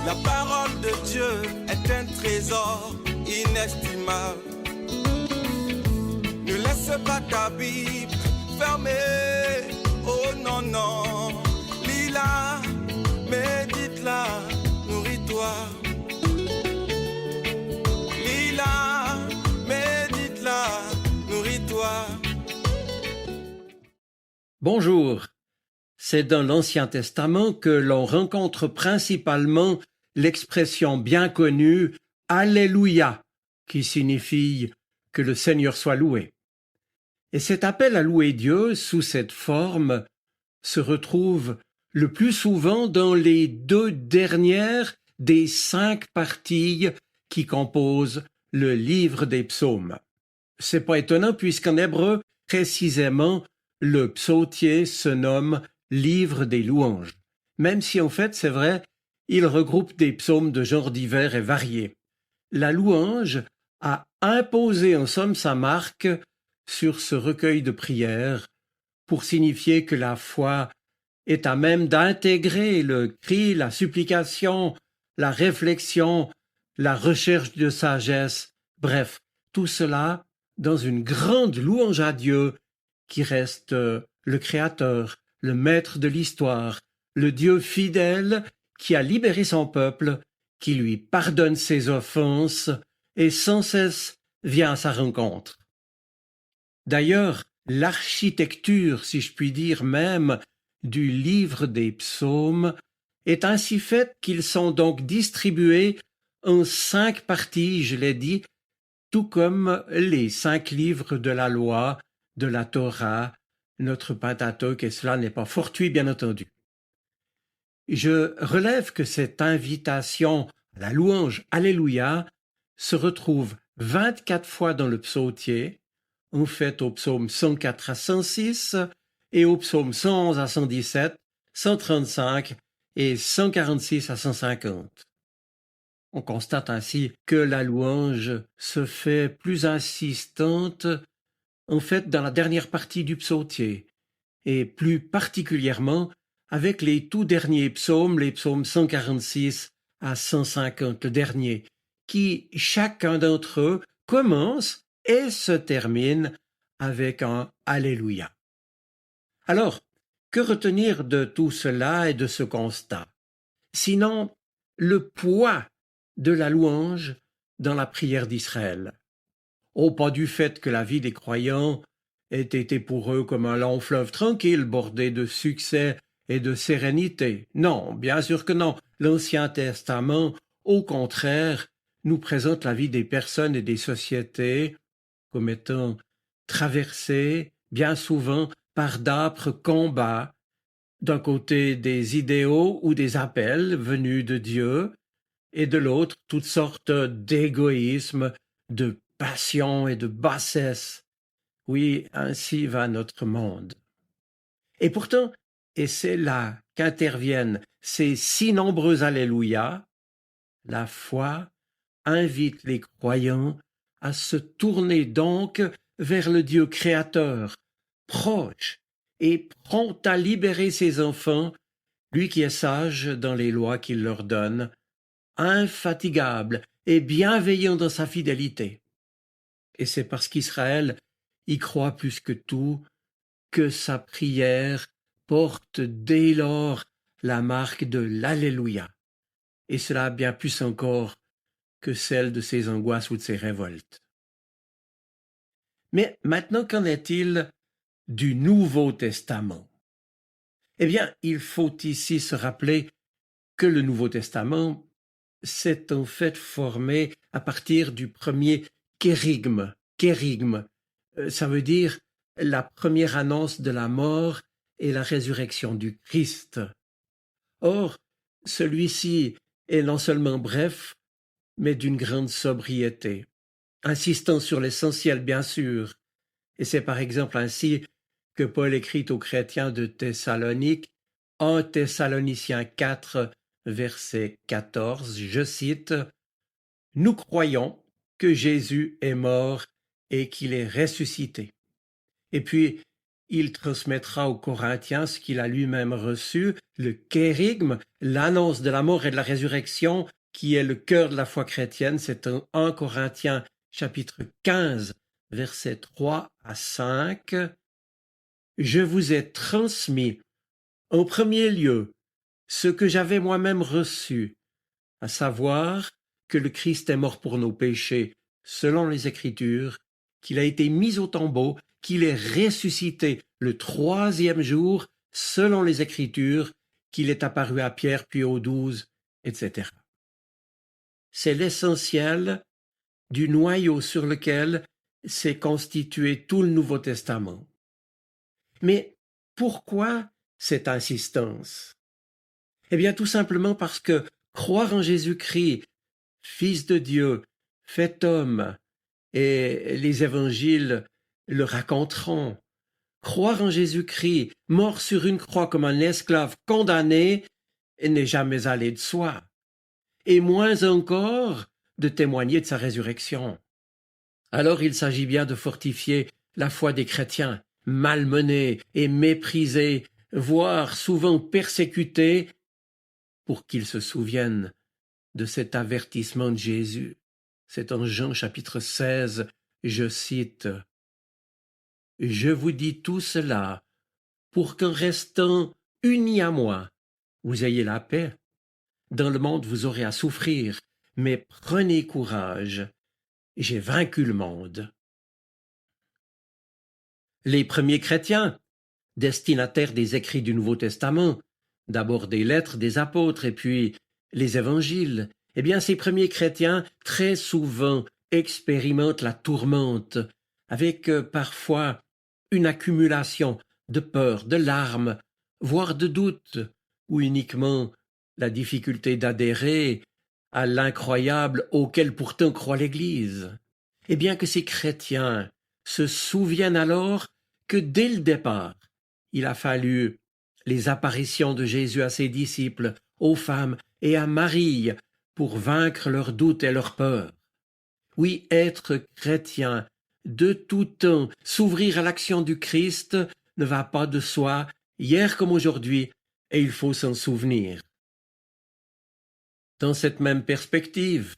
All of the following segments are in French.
La parole de Dieu est un trésor inestimable. Ne laisse pas ta Bible fermée. Oh non, non. Lis-la, médite-la, nourris-toi. Lis-la, médite-la, nourris-toi. Bonjour. C'est dans l'Ancien Testament que l'on rencontre principalement l'expression bien connue « Alléluia » qui signifie que le Seigneur soit loué. Et cet appel à louer Dieu sous cette forme se retrouve le plus souvent dans les 2 dernières des 5 parties qui composent le livre des psaumes. C'est pas étonnant puisqu'en hébreu, précisément, le psautier se nomme livre des louanges, même si en fait, c'est vrai, il regroupe des psaumes de genres divers et variés. La louange a imposé en somme sa marque sur ce recueil de prières pour signifier que la foi est à même d'intégrer le cri, la supplication, la réflexion, la recherche de sagesse, bref, tout cela dans une grande louange à Dieu qui reste le Créateur, le maître de l'histoire, le Dieu fidèle qui a libéré son peuple, qui lui pardonne ses offenses et sans cesse vient à sa rencontre. D'ailleurs, l'architecture, si je puis dire même, du livre des psaumes est ainsi faite qu'ils sont donc distribués en 5 parties, je l'ai dit, tout comme les 5 livres de la loi, de la Torah, notre Pentateuque, et cela n'est pas fortuit, bien entendu. Je relève que cette invitation à la louange, Alléluia, se retrouve 24 fois dans le psautier, en fait au psaume 104 à 106 et au psaume 111 à 117, 135 et 146 à 150. On constate ainsi que la louange se fait plus insistante en fait dans la dernière partie du psautier, et plus particulièrement avec les tout derniers psaumes, les psaumes 146 à 150, le dernier, qui, chacun d'entre eux, commence et se termine avec un Alléluia. Alors, que retenir de tout cela et de ce constat? Sinon, le poids de la louange dans la prière d'Israël. Oh, pas du fait que la vie des croyants ait été pour eux comme un long fleuve tranquille, bordé de succès et de sérénité. Non, bien sûr que non. L'Ancien Testament, au contraire, nous présente la vie des personnes et des sociétés comme étant traversées, bien souvent, par d'âpres combats, d'un côté des idéaux ou des appels venus de Dieu, et de l'autre toutes sortes d'égoïsmes, de passion et de bassesse. Oui, ainsi va notre monde. Et pourtant, et c'est là qu'interviennent ces si nombreux Alléluia, la foi invite les croyants à se tourner donc vers le Dieu créateur, proche et prompt à libérer ses enfants, lui qui est sage dans les lois qu'il leur donne, infatigable et bienveillant dans sa fidélité. Et c'est parce qu'Israël y croit plus que tout que sa prière porte dès lors la marque de l'Alléluia, et cela bien plus encore que celle de ses angoisses ou de ses révoltes. Mais maintenant, qu'en est-il du Nouveau Testament? Eh bien, il faut ici se rappeler que le Nouveau Testament s'est en fait formé à partir du premier kérigme. Kérigme, ça veut dire la première annonce de la mort et la résurrection du Christ. Or, celui-ci est non seulement bref, mais d'une grande sobriété, insistant sur l'essentiel bien sûr, et c'est par exemple ainsi que Paul écrit aux chrétiens de Thessalonique, 1 Thessaloniciens 4, verset 14, je cite, « Nous croyons que Jésus est mort et qu'il est ressuscité. » Et puis, il transmettra aux Corinthiens ce qu'il a lui-même reçu, le kérigme, l'annonce de la mort et de la résurrection, qui est le cœur de la foi chrétienne. C'est en 1 Corinthiens chapitre 15, versets 3 à 5. Je vous ai transmis, en premier lieu, ce que j'avais moi-même reçu, à savoir que le Christ est mort pour nos péchés, selon les Écritures, qu'il a été mis au tombeau, qu'il est ressuscité le troisième jour, selon les Écritures, qu'il est apparu à Pierre puis aux 12, etc. C'est l'essentiel du noyau sur lequel s'est constitué tout le Nouveau Testament. Mais pourquoi cette insistance? Eh bien, tout simplement parce que croire en Jésus-Christ, Fils de Dieu, fait homme, et les évangiles le raconteront. Croire en Jésus-Christ, mort sur une croix comme un esclave condamné, n'est jamais allé de soi. Et moins encore de témoigner de sa résurrection. Alors il s'agit bien de fortifier la foi des chrétiens, malmenés et méprisés, voire souvent persécutés, pour qu'ils se souviennent de cet avertissement de Jésus. C'est en Jean chapitre 16, je cite « Je vous dis tout cela pour qu'en restant unis à moi, vous ayez la paix. Dans le monde vous aurez à souffrir, mais prenez courage, j'ai vaincu le monde. » Les premiers chrétiens, destinataires des écrits du Nouveau Testament, d'abord des lettres des apôtres et puis les évangiles, eh bien ces premiers chrétiens très souvent expérimentent la tourmente, avec parfois une accumulation de peur, de larmes, voire de doutes, ou uniquement la difficulté d'adhérer à l'incroyable auquel pourtant croit l'Église. Et bien que ces chrétiens se souviennent alors que dès le départ, il a fallu les apparitions de Jésus à ses disciples, aux femmes et à Marie pour vaincre leurs doutes et leurs peurs. Oui, être chrétien de tout temps, s'ouvrir à l'action du Christ ne va pas de soi, hier comme aujourd'hui, et il faut s'en souvenir. Dans cette même perspective,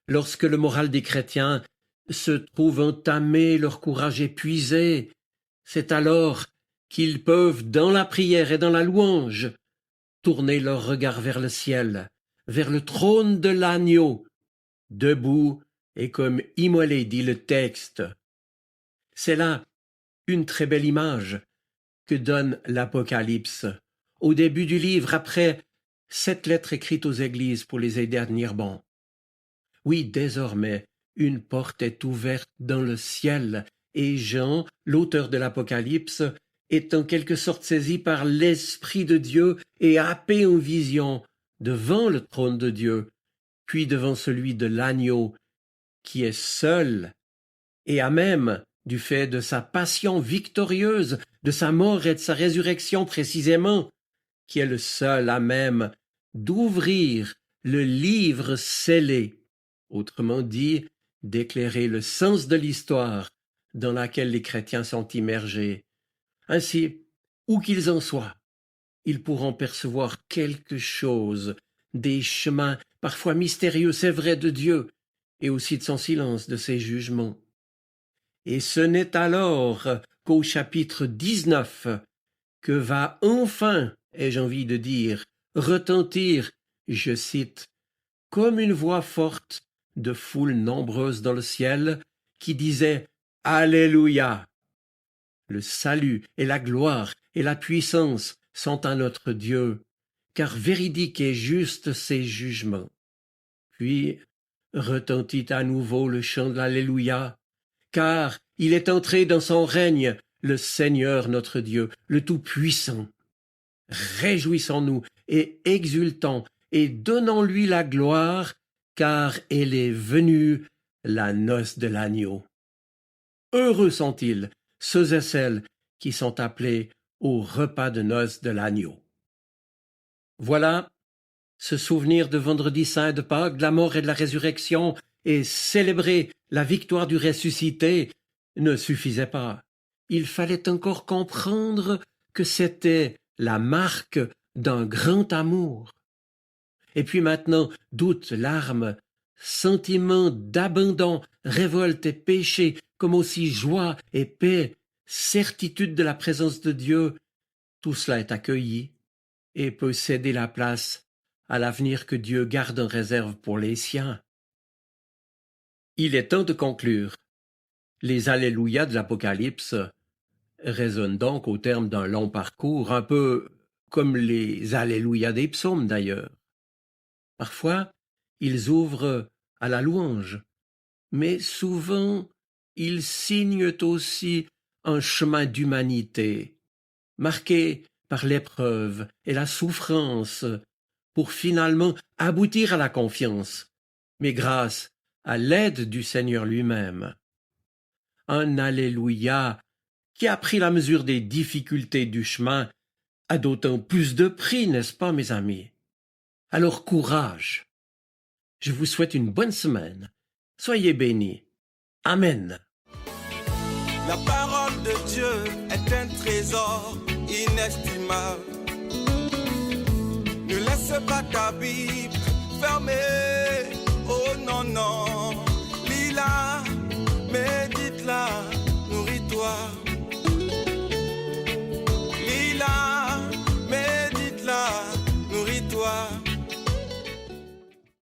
lorsque le moral des chrétiens se trouve entamé, leur courage épuisé, c'est alors qu'ils peuvent, dans la prière et dans la louange, tourner leur regard vers le ciel, vers le trône de l'agneau, debout et comme immolé, dit le texte. C'est là une très belle image que donne l'Apocalypse, au début du livre, après 7 lettres écrites aux églises pour les aider à tenir bon. Oui, désormais, une porte est ouverte dans le ciel, et Jean, l'auteur de l'Apocalypse, est en quelque sorte saisi par l'Esprit de Dieu et happé en vision devant le trône de Dieu, puis devant celui de l'agneau, qui est seul, et à même, du fait de sa passion victorieuse, de sa mort et de sa résurrection précisément, qui est le seul à même d'ouvrir le livre scellé, autrement dit, d'éclairer le sens de l'histoire dans laquelle les chrétiens sont immergés. Ainsi, où qu'ils en soient, ils pourront percevoir quelque chose des chemins parfois mystérieux, c'est vrai, de Dieu, et aussi de son silence, de ses jugements. Et ce n'est alors qu'au chapitre 19 que va enfin, ai-je envie de dire, retentir, je cite, « comme une voix forte de foule nombreuse dans le ciel, qui disait « Alléluia ! Le salut et la gloire et la puissance sont à notre Dieu, car véridique et juste ses jugements. » Puis retentit à nouveau le chant de l'Alléluia, car il est entré dans son règne, le Seigneur notre Dieu, le Tout-Puissant. Réjouissons-nous et exultons et donnons-lui la gloire, car elle est venue, la noce de l'agneau. Heureux sont-ils, ceux et celles qui sont appelés au repas de noces de l'agneau. Voilà, se souvenir de Vendredi Saint, de Pâques, de la mort et de la résurrection, et célébrer la victoire du ressuscité ne suffisait pas. il fallait encore comprendre que c'était la marque d'un grand amour. Et puis maintenant, doute, larmes, sentiments d'abandon, révolte et péché, comme aussi joie et paix, certitude de la présence de Dieu, tout cela est accueilli et peut céder la place à l'avenir que Dieu garde en réserve pour les siens. Il est temps de conclure. Les Alléluia de l'Apocalypse résonnent donc au terme d'un long parcours, un peu comme les Alléluia des psaumes d'ailleurs. Parfois, ils ouvrent à la louange, mais souvent, ils signent aussi un chemin d'humanité, marqué par l'épreuve et la souffrance, pour finalement aboutir à la confiance, mais grâce à l'aide du Seigneur lui-même. Un Alléluia qui a pris la mesure des difficultés du chemin a d'autant plus de prix, n'est-ce pas, mes amis? Alors courage. Je vous souhaite une bonne semaine. Soyez bénis. Amen. La parole de Dieu est un trésor inestimable. Ne laisse pas ta Bible fermée. Oh non, non.